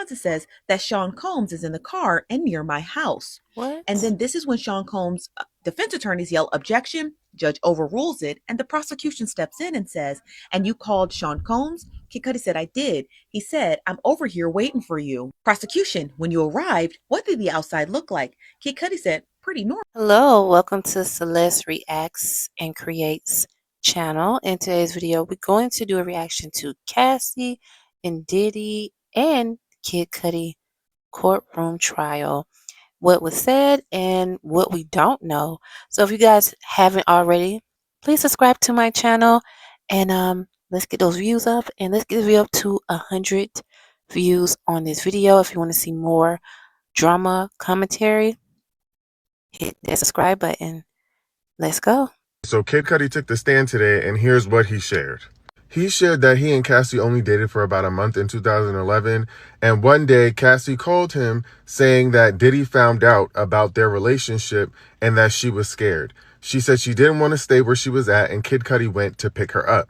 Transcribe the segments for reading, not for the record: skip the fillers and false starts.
responds and says that Sean Combs is in the car and near my house. What? And then this is when Sean Combs' defense attorneys yell, objection. Judge overrules it, and the prosecution steps in and says, and you called Sean Combs? Kid Cudi said, I did. He said, I'm over here waiting for you. Prosecution, when you arrived, what did the outside look like? Kid Cudi said, pretty normal. Hello, welcome to Celeste Reacts and Creates channel. In today's video, we're going to do a reaction to Cassie and Diddy and Kid Cudi courtroom trial. What was said and what we don't know. So if you guys haven't already, please subscribe to my channel and let's get those views up and let's get the video up to 100 views on this video. If you want to see more drama commentary, hit that subscribe button. Let's go. So Kid Cudi took the stand today, and here's what he shared. He shared that he and Cassie only dated for about a month in 2011, and one day Cassie called him saying that Diddy found out about their relationship and that she was scared. She said she didn't want to stay where she was at, and Kid Cudi went to pick her up.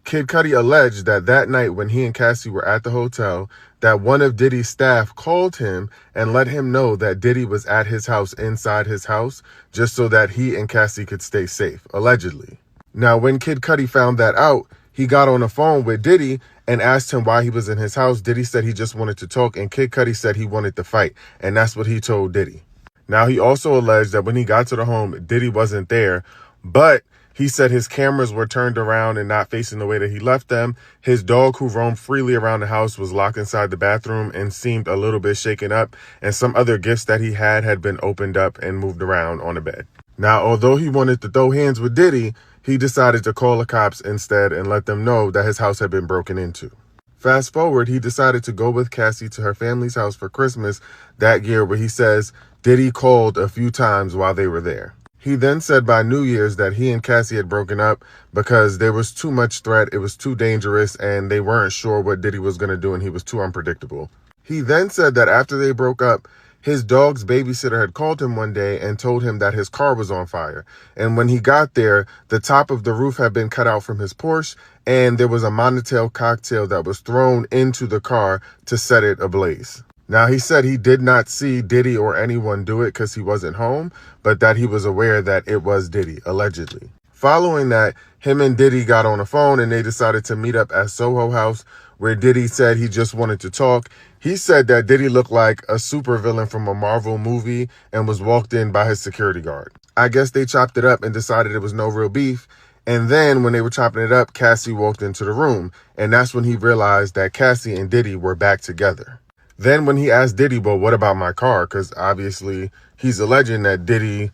Kid Cudi alleged that that night when he and Cassie were at the hotel, that one of Diddy's staff called him and let him know that Diddy was at his house inside his house just so that he and Cassie could stay safe, allegedly. Now, when Kid Cudi found that out, he got on the phone with Diddy and asked him why he was in his house. Diddy said he just wanted to talk, and Kid Cudi said he wanted to fight, and that's what he told Diddy. Now, he also alleged that when he got to the home, Diddy wasn't there, but he said his cameras were turned around and not facing the way that he left them. His dog, who roamed freely around the house, was locked inside the bathroom and seemed a little bit shaken up. And some other gifts that he had been opened up and moved around on the bed. Now, although he wanted to throw hands with Diddy, he decided to call the cops instead and let them know that his house had been broken into. Fast forward, he decided to go with Cassie to her family's house for Christmas that year, where he says Diddy called a few times while they were there. He then said by New Year's that he and Cassie had broken up because there was too much threat, it was too dangerous, and they weren't sure what Diddy was going to do, and he was too unpredictable. He then said that after they broke up, his dog's babysitter had called him one day and told him that his car was on fire. And when he got there, the top of the roof had been cut out from his Porsche, and there was a Monotel cocktail that was thrown into the car to set it ablaze. Now, he said he did not see Diddy or anyone do it because he wasn't home, but that he was aware that it was Diddy, allegedly. Following that, him and Diddy got on the phone and they decided to meet up at Soho House, where Diddy said he just wanted to talk. He said that Diddy looked like a supervillain from a Marvel movie and was walked in by his security guard. I guess they chopped it up and decided it was no real beef. And then when they were chopping it up, Cassie walked into the room. And that's when he realized that Cassie and Diddy were back together. Then when he asked Diddy, well, what about my car? Because obviously he's alleging that Diddy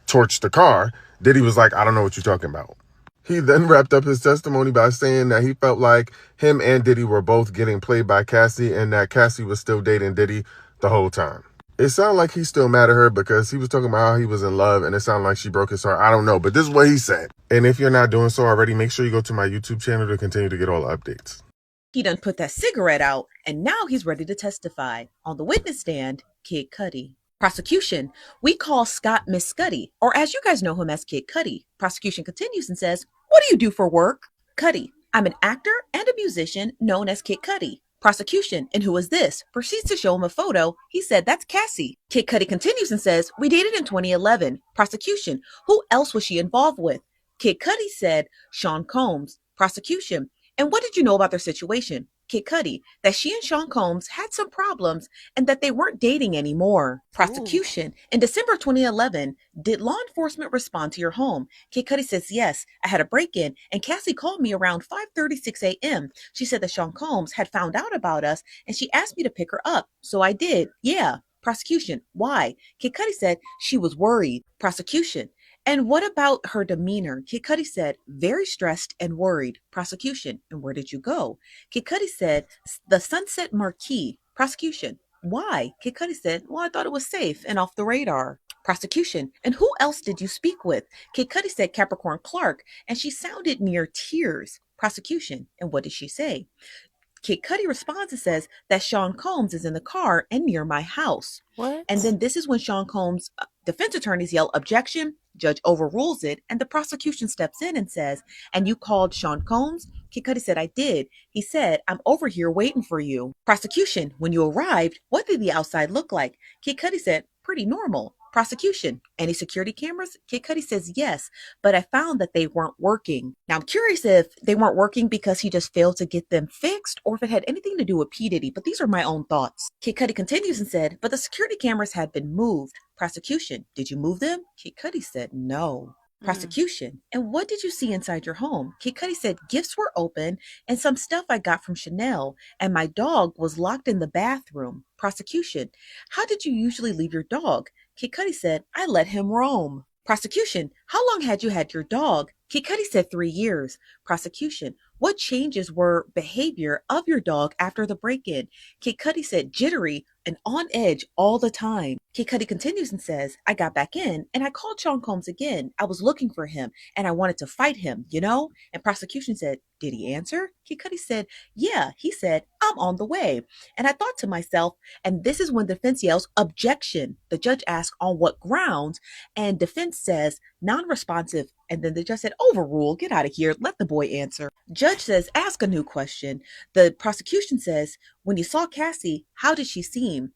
torched the car. Diddy was like, I don't know what you're talking about. He then wrapped up his testimony by saying that he felt like him and Diddy were both getting played by Cassie and that Cassie was still dating Diddy the whole time. It sounded like he's still mad at her because he was talking about how he was in love and it sounded like she broke his heart. I don't know, but this is what he said. And if you're not doing so already, make sure you go to my YouTube channel to continue to get all the updates. He done put that cigarette out, and now he's ready to testify. On the witness stand, Kid Cudi. Prosecution, we call Scott Miss Cudi, or as you guys know him as Kid Cudi. Prosecution continues and says, what do you do for work? Cudi, I'm an actor and a musician known as Kid Cudi. Prosecution, and who is this? Proceeds to show him a photo. He said, that's Cassie. Kid Cudi continues and says, we dated in 2011. Prosecution, who else was she involved with? Kid Cudi said, Sean Combs. Prosecution, and what did you know about their situation? Kid Cudi, that she and Sean Combs had some problems and that they weren't dating anymore. Prosecution, in December 2011, did law enforcement respond to your home? Kid Cudi says, yes, I had a break-in and Cassie called me around 5:36 a.m. She said that Sean Combs had found out about us and she asked me to pick her up. So I did. Yeah. Prosecution, why? Kid Cudi said she was worried. Prosecution, and what about her demeanor? Kid Cudi said, very stressed and worried. Prosecution, and where did you go? Kid Cudi said, the Sunset Marquee. Prosecution, why? Kid Cudi said, well, I thought it was safe and off the radar. Prosecution, and who else did you speak with? Kid Cudi said Capricorn Clark, and she sounded near tears. Prosecution, and what did she say? Kid Cudi responds and says that Sean Combs is in the car and near my house. What? And then this is when Sean Combs' defense attorneys yell, objection. Judge overrules it, and the prosecution steps in and says, "And you called Sean Combs?" Kid Cudi said, "I did. He said, I'm over here waiting for you." Prosecution, "When you arrived, what did the outside look like?" Kid Cudi said, "Pretty normal." Prosecution, "Any security cameras?" Kid Cudi says, "Yes, but I found that they weren't working." Now, I'm curious if they weren't working because he just failed to get them fixed or if it had anything to do with P. Diddy, but these are my own thoughts. Kid Cudi continues and said, "But the security cameras had been moved." Prosecution, "Did you move them?" Kid Cudi said, "No." Prosecution, "And what did you see inside your home?" Kid Cudi said, "Gifts were open and some stuff I got from Chanel, and my dog was locked in the bathroom." Prosecution, "How did you usually leave your dog?" Kid Cudi said, "I let him roam." Prosecution, "How long had you had your dog?" Kid Cudi said 3 years. Prosecution, "What changes were behavior of your dog after the break-in?" Kid Cudi said, "Jittery and on edge all the time." Kid Cudi continues and says, "I got back in and I called Sean Combs again. I was looking for him and I wanted to fight him, you know?" And prosecution said, "Did he answer?" Kid Cudi said, "Yeah." He said, "I'm on the way." And I thought to myself, and this is when defense yells, "Objection." The judge asks, "On what grounds?" And defense says, "Non-responsive." And then the judge said, "Overrule, get out of here. Let the boy answer." Judge says, "Ask a new question." The prosecution says, "When you saw Cassie, how did she seem?"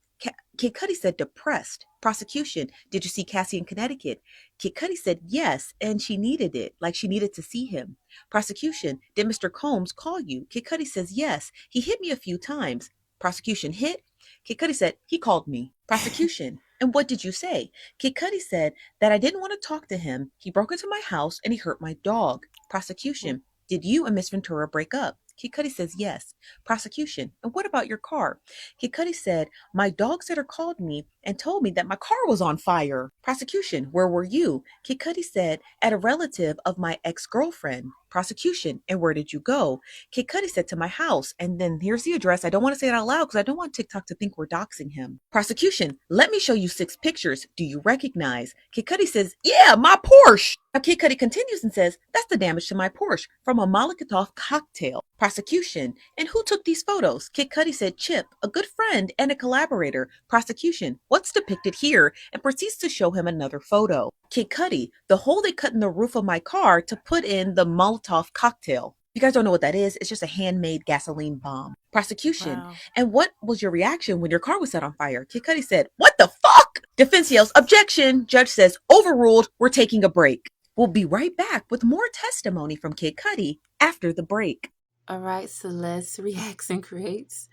Kid Cudi said, "Depressed." Prosecution, "Did you see Cassie in Connecticut?" Kid Cudi said, "Yes, and she needed it, like she needed to see him." Prosecution, "Did Mr. Combs call you?" Kid Cudi says, "Yes, he hit me a few times." Prosecution, "Hit?" Kid Cudi said, "He called me." Prosecution, "And what did you say?" Kid Cudi said that I didn't want to talk to him. He broke into my house and he hurt my dog. Prosecution, "Did you and Miss Ventura break up?" Kid Cudi says, "Yes." Prosecution, "And what about your car?" Kid Cudi said, "My dog sitter called me and told me that my car was on fire." Prosecution, "Where were you?" Kid Cudi said, "At a relative of my ex-girlfriend." Prosecution, "And where did you go?" Kid Cudi said, "To my house." And then here's the address. I don't want to say it out loud because I don't want TikTok to think we're doxing him. Prosecution, "Let me show you 6 pictures. Do you recognize?" Kid Cudi says, "Yeah, my Porsche." Now Kid Cudi continues and says, "That's the damage to my Porsche from a Molotov cocktail." Prosecution, "And who took these photos?" Kid Cudi said, "Chip, a good friend and a collaborator." Prosecution, "What's depicted here?" And proceeds to show him another photo. Kid Cudi, "The hole they cut in the roof of my car to put in the Molotov cocktail." If you guys don't know what that is, it's just a handmade gasoline bomb. Prosecution, Wow. "And what was your reaction when your car was set on fire?" Kid Cudi said, "What the fuck?" Defense yells, "Objection." Judge says, "Overruled. We're taking a break." We'll be right back with more testimony from Kid Cudi after the break. All right, Celeste reacts and creates.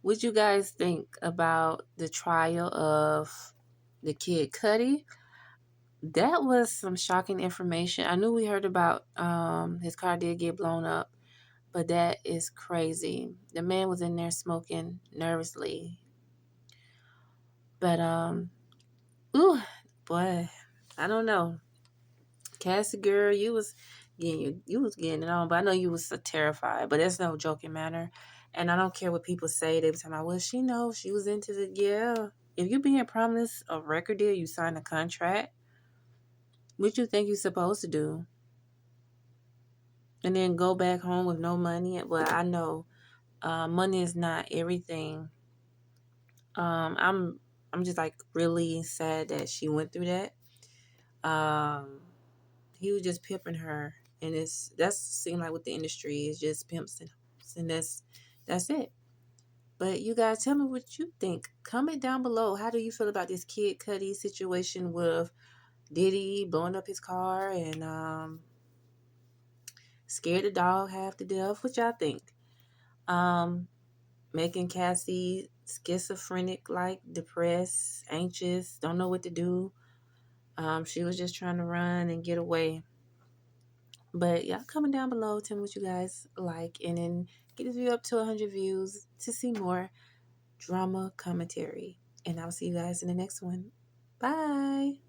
What you guys think about the trial of the Kid Cudi? That was some shocking information. I knew we heard about his car did get blown up, but that is crazy. The man was in there smoking nervously. But ooh, boy, I don't know. Cassie girl, you was getting it on, but I know you was so terrified. But it's no joking matter. And I don't care what people say. They be talking about, well, she knows she was into the yeah. If you being promised a record deal, you sign a contract. What you think you supposed to do? And then go back home with no money? Well, I know money is not everything. I'm just like really sad that she went through that. Um, he was just pimping her, and that's seem like what the industry is, just pimps, and that's it. But you guys, tell me what you think. Comment down below. How do you feel about this Kid Cudi situation with Diddy blowing up his car and scared the dog half to death? What y'all think? Um, Making Cassie schizophrenic, like depressed, anxious, don't know what to do. She was just trying to run and get away. But y'all comment down below, tell me what you guys like, and then get this video up to 100 views to see more drama commentary. And I'll see you guys in the next one. Bye.